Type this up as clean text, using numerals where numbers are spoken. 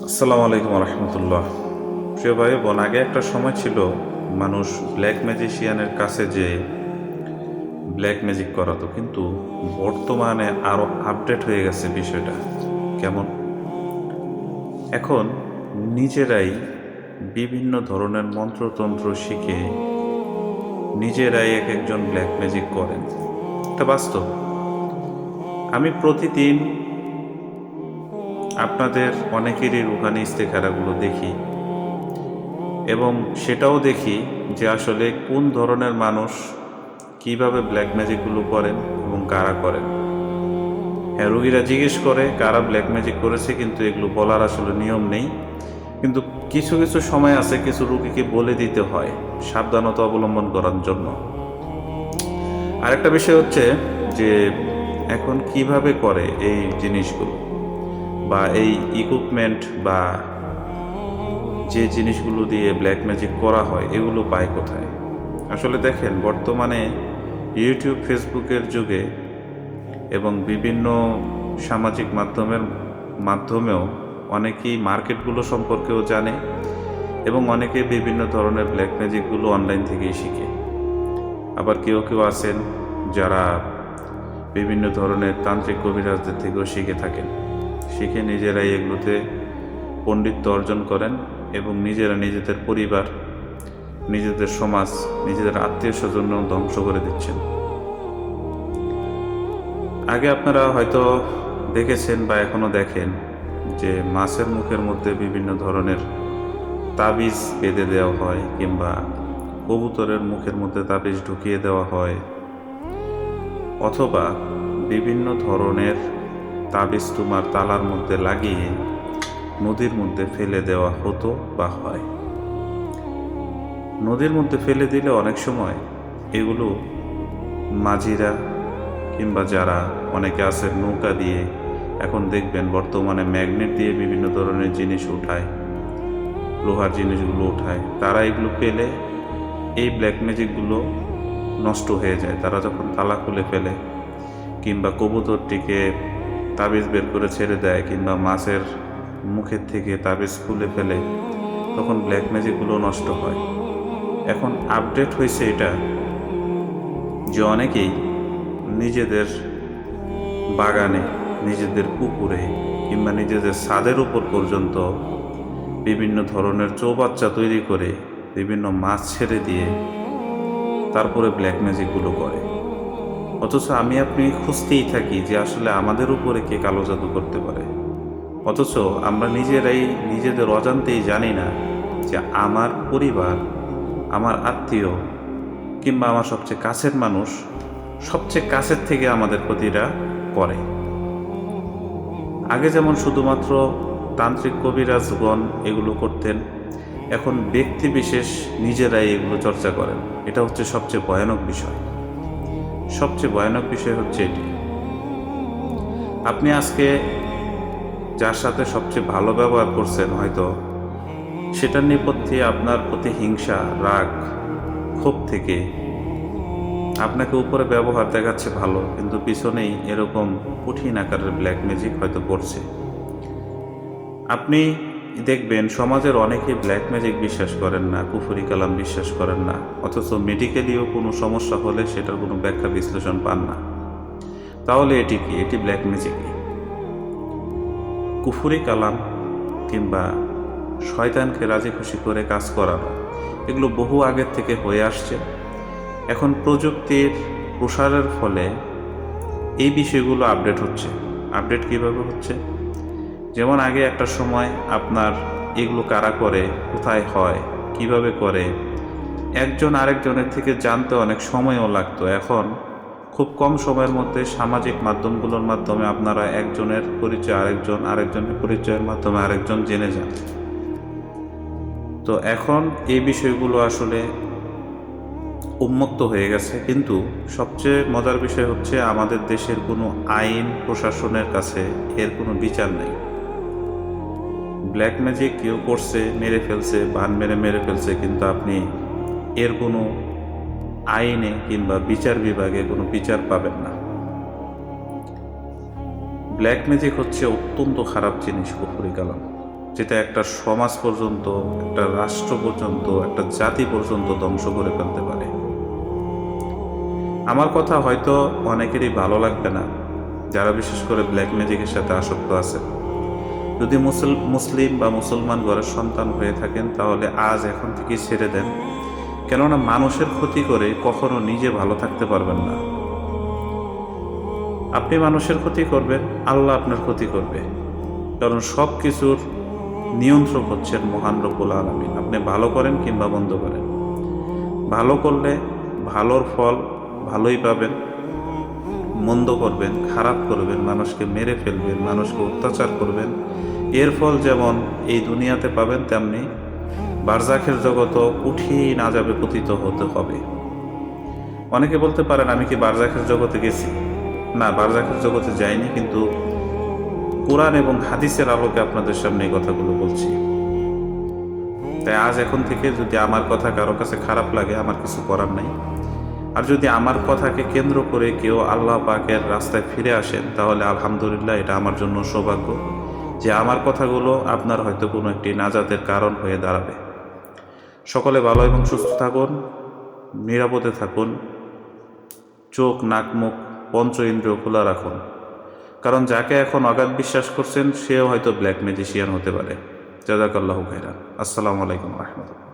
আসসালামু আলাইকুম রহমতুল্লাহ। প্রিয় ভাই বোন, আগে একটা সময় ছিল মানুষ ব্ল্যাক ম্যাজিশিয়ানের কাছে যে ব্ল্যাক ম্যাজিক করাতো, কিন্তু বর্তমানে আরও আপডেট হয়ে গেছে বিষয়টা। কেমন? এখন নিজেরাই বিভিন্ন ধরনের মন্ত্রতন্ত্র শিখে নিজেরাই এক একজন ব্ল্যাক ম্যাজিক করেন। এটা বাস্তব। আমি প্রতিদিন আপনাদের অনেকেরই রুহানি ইস্তেখারাগুলো দেখি এবং সেটাও দেখি যে আসলে কোন ধরনের মানুষ কিভাবে ব্ল্যাক ম্যাজিকগুলো করেন এবং কারা করেন। হ্যাঁ, রুগীরা জিজ্ঞেস করে কারা ব্ল্যাক ম্যাজিক করেছে, কিন্তু এগুলো বলার আসলে নিয়ম নেই। কিন্তু কিছু কিছু সময় আছে, কিছু রুগীকে বলে দিতে হয় সাবধানতা অবলম্বন করার জন্য। আরেকটা বিষয় হচ্ছে যে এখন কিভাবে করে এই জিনিসগুলো, বা এই ইকুইপমেন্ট বা যে জিনিসগুলো দিয়ে ব্ল্যাক ম্যাজিক করা হয় এগুলো পায় কোথায়। আসলে দেখেন, বর্তমানে ইউটিউব ফেসবুকের যুগে এবং বিভিন্ন সামাজিক মাধ্যমেও অনেকেই মার্কেটগুলো সম্পর্কেও জানে এবং অনেকে বিভিন্ন ধরনের ব্ল্যাক ম্যাজিকগুলো অনলাইন থেকেই শিখে। আবার কেউ কেউ আছেন যারা বিভিন্ন ধরনের তান্ত্রিক কবিরাজদের থেকেও শিখে থাকেন, শিখে নিজেরাই এগুলোতে পণ্ডিত্য অর্জন করেন এবং নিজেরা নিজেদের পরিবার, নিজেদের সমাজ, নিজেদের আত্মীয় স্বজন ধ্বংস করে দিচ্ছেন। আগে আপনারা হয়তো দেখেছেন বা এখনো দেখেন যে মাছের মুখের মধ্যে বিভিন্ন ধরনের তাবিজ বেঁধে দেওয়া হয়, কিংবা কবুতরের মুখের মধ্যে তাবিজ ঢুকিয়ে দেওয়া হয়, অথবা বিভিন্ন ধরনের তাবিজ তোমার তালার মধ্যে লাগিয়ে নদীর মধ্যে ফেলে দেওয়া হতো বা হয়। নদীর মধ্যে ফেলে দিলে অনেক সময় এগুলো মাঝিরা কিংবা যারা অনেকে আছে নৌকা দিয়ে, এখন দেখবেন বর্তমানে ম্যাগনেট দিয়ে বিভিন্ন ধরনের জিনিস উঠায়, লোহার জিনিসগুলো উঠায়, তারা এগুলো পেলে এই ব্ল্যাক ম্যাজিকগুলো নষ্ট হয়ে যায়। তারা যখন তালা খুলে ফেলে কিংবা কবুতরটিকে তাবিজ বের করে ছেড়ে দেয় কিংবা মাছের মুখের থেকে তাবিজ খুলে ফেলে, তখন ব্ল্যাক ম্যাজিকগুলো নষ্ট হয়। এখন আপডেট হয়েছে এটা যে অনেকেই নিজেদের বাগানে, নিজেদের পুকুরে কিংবা নিজেদের ছাদের উপর পর্যন্ত বিভিন্ন ধরনের চৌবাচ্চা তৈরি করে বিভিন্ন মাছ ছেড়ে দিয়ে তারপরে ব্ল্যাক ম্যাজিকগুলো করে। অথচ আমি আপনি খুঁজতেই থাকি যে আসলে আমাদের উপরে কে কালো জাদু করতে পারে, অথচ আমরা নিজেরাই নিজেদের অজান্তেই জানি না যে আমার পরিবার, আমার আত্মীয় কিংবা আমার সবচেয়ে কাছের মানুষ সবচেয়ে কাছের থেকে আমাদের ক্ষতিটা করে। আগে যেমন শুধুমাত্র তান্ত্রিক কবিরাজগণ এগুলো করতেন, এখন ব্যক্তি বিশেষ নিজেরাই এগুলো চর্চা করেন। এটা হচ্ছে সবচেয়ে ভয়ানক বিষয়। সবচেয়ে ভয়ানক বিষয় হচ্ছে এটি, আপনি আজকে যার সাথে সবচেয়ে ভালো ব্যবহার করছেন, হয়তো সেটার নেপথ্যে আপনার প্রতি হিংসা, রাগ, ক্ষোভ থেকে আপনাকে উপরে ব্যবহার দেখাচ্ছে ভালো, কিন্তু পিছনেই এরকম কঠিন আকারের ব্ল্যাক ম্যাজিক হয়তো করছে। আপনি দেখবেন সমাজের অনেকেই ব্ল্যাক ম্যাজিক বিশ্বাস করেন না, কুফরি কালাম বিশ্বাস করেন না, অথচ মেডিকেলিও কোনো সমস্যা হলে সেটার কোনো ব্যাখ্যা বিশ্লেষণ পান না। তাহলে এটি কি? এটি ব্ল্যাক ম্যাজিকই। কুফরি কালাম কিংবা শয়তানকে রাজি খুশি করে কাজ করানো, এগুলো বহু আগের থেকে হয়ে আসছে। এখন প্রযুক্তির প্রসারের ফলে এই বিষয়গুলো আপডেট হচ্ছে। আপডেট কিভাবে হচ্ছে? যেমন আগে একটা সময় আপনার এগুলো কারা করে, কোথায় হয়, কিভাবে করে, একজন আরেকজনের থেকে জানতে অনেক সময়ও লাগতো। এখন খুব কম সময়ের মধ্যে সামাজিক মাধ্যমগুলোর মাধ্যমে আপনারা একজনের পরিচয় আরেকজনের পরিচয়ের মাধ্যমে আরেকজন জেনে যান। তো এখন এই বিষয়গুলো আসলে উন্মুক্ত হয়ে গেছে, কিন্তু সবচেয়ে মজার বিষয় হচ্ছে আমাদের দেশের কোনো আইন প্রশাসনের কাছে এর কোনো বিচার নেই। ব্ল্যাক ম্যাজিক কেউ করছে, মেরে ফেলছে, বান মেরে ফেলছে, কিন্তু আপনি এর কোনো আইনে কিংবা বিচার বিভাগে কোনো বিচার পাবেন না। ব্ল্যাক ম্যাজিক হচ্ছে অত্যন্ত খারাপ জিনিস, কুফরি কালাম। যেটা একটা সমাজ পর্যন্ত, একটা রাষ্ট্র পর্যন্ত, একটা জাতি পর্যন্ত ধ্বংস করে ফেলতে পারে। আমার কথা হয়তো অনেকেরই ভালো লাগবে না, যারা বিশেষ করে ব্ল্যাক ম্যাজিকের সাথে আসক্ত আছে। যদি মুসলিম বা মুসলমান ঘরের সন্তান হয়ে থাকেন, তাহলে আজ এখন থেকেই ছেড়ে দেন। কেননা মানুষের ক্ষতি করে কখনো নিজে ভালো থাকতে পারবেন না। আপনি মানুষের ক্ষতি করবেন, আল্লাহ আপনার ক্ষতি করবে। কারণ সব কিছুর নিয়ন্ত্রক হচ্ছেন মহান রব্বুল আলামিন। আপনি ভালো করেন কিংবা মন্দ করেন, ভালো করলে ভালোর ফল ভালোই পাবেন, মন্দ করবেন, খারাপ করবেন, মানুষকে মেরে ফেলবেন, মানুষকে অত্যাচার করবেন, এর ফল যেমন এই দুনিয়াতে পাবেন, তেমনি বারজাখের জগতও কঠিন আযাবে পতিত হতে হবে। অনেকে বলতে পারেন, আমি কি বারজাখের জগতে গেছি? না, বারজাখের জগতে যাইনি, কিন্তু কোরআন এবং হাদিসের আলোকে আপনাদের সামনে এই কথাগুলো বলছি। তাই আজ এখন থেকে যদি আমার কথা কারো কাছে খারাপ লাগে, আমার কিছু করার নাই। আর যদি আমার কথাকে কেন্দ্র করে কেউ আল্লাহ পাকের রাস্তায় ফিরে আসেন, তাহলে আলহামদুলিল্লাহ, এটা আমার জন্য সৌভাগ্য যে আমার কথাগুলো আপনার হয়তো কোনো একটি নাজাতের কারণ হয়ে দাঁড়াবে। সকলে ভালো এবং সুস্থ থাকুন, নিরাপদে থাকুন, চোখ, নাক, মুখ, পঞ্চ ইন্দ্রিয় খোলা রাখুন। কারণ যাকে এখন অগাধ বিশ্বাস করছেন, সেও হয়তো ব্ল্যাক ম্যাজিশিয়ান হতে পারে। জাযাকাল্লাহু খাইরান। আসসালামু আলাইকুম ওয়া রাহমাতুল্লাহ।